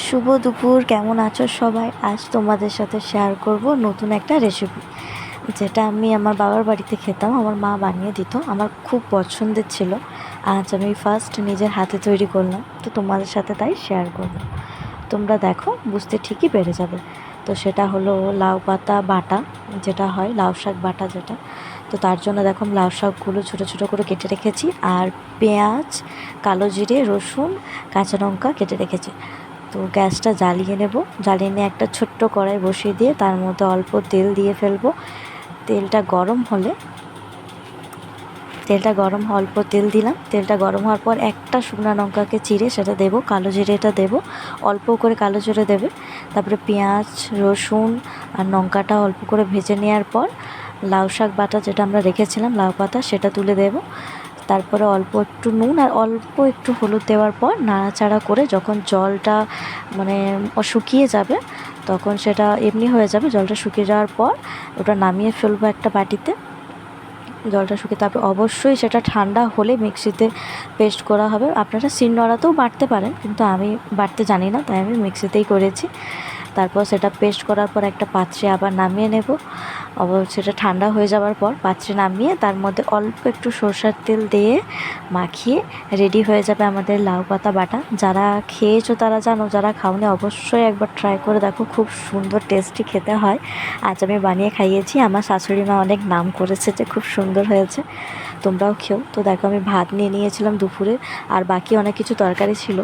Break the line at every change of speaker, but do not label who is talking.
শুভ দুপুর, কেমন আছো সবাই? আজ তোমাদের সাথে শেয়ার করব নতুন একটা রেসিপি, যেটা আমি আমার বাবার বাড়িতে খেতাম। আমার মা বানিয়ে দিত, আমার খুব পছন্দের ছিল। আজ আমি ফার্স্ট নিজের হাতে তৈরি করলাম, তো তোমাদের সাথে তাই শেয়ার করব। তোমরা দেখো, বুঝতে ঠিকই পেরে যাবে। তো সেটা হলো লাউ পাতা বাটা, যেটা হয় লাউ শাক বাটা যেটা। তো তার জন্য দেখো লাউ শাকগুলো ছোটো ছোটো করে কেটে রেখেছি, আর পেঁয়াজ, কালো জিরে, রসুন, কাঁচা লঙ্কা কেটে রেখেছি। তো গ্যাসটা জ্বালিয়ে নেব। জ্বালিয়ে নিয়ে একটা ছোট্ট কড়াই বসিয়ে দিয়ে তার মধ্যে অল্প তেল দিয়ে ফেলবো। তেলটা গরম হলে অল্প তেল দিলাম। তেলটা গরম হওয়ার পর একটা শুকনো লঙ্কাকে চিড়ে সেটা দেবো, কালো জিরেটা দেবো, অল্প করে কালো জিরে দেবে। তারপরে পেঁয়াজ, রসুন আর লঙ্কাটা অল্প করে ভেজে নেওয়ার পর লাউ শাক বাটা যেটা আমরা রেখেছিলাম, লাউ পাতা, সেটা তুলে দেবো। তারপরে অল্প একটু নুন আর অল্প একটু হলুদ দেওয়ার পর নাড়াচাড়া করে যখন জলটা শুকিয়ে যাবে, তখন সেটা এমনি হয়ে যাবে। জলটা শুকিয়ে যাওয়ার পর ওটা নামিয়ে ফেলবো একটা বাটিতে। জলটা শুকিয়ে তারপর অবশ্যই সেটা ঠান্ডা হলে মিক্সিতে পেস্ট করা হবে। আপনারা শিলনোড়াতেও বাটতে পারেন, কিন্তু আমি বাটতে জানি না, তাই আমি মিক্সিতেই করেছি। তারপর সেটা পেস্ট করার পর একটা পাত্রে আবার নামিয়ে নেব। সেটা ঠান্ডা হয়ে যাওয়ার পর পাত্রে নামিয়ে তার মধ্যে অল্প একটু সরষের তেল দিয়ে মাখিয়ে রেডি হয়ে যাবে আমাদের লাউ পাতা বাটা। যারা খেয়েছো তারা জানো, যারা খাওনি অবশ্যই একবার ট্রাই করে দেখো, খুব সুন্দর টেস্টি খেতে হয়। আজ আমি বানিয়ে খাইয়েছি, আমার শাশুড়ি মা অনেক নাম করেছে যে খুব সুন্দর হয়েছে, তোমরাও খেও। তো দেখো আমি ভাত নিয়ে নিয়েছিলাম দুপুরে, আর বাকি অনেক কিছু তরকারি ছিল।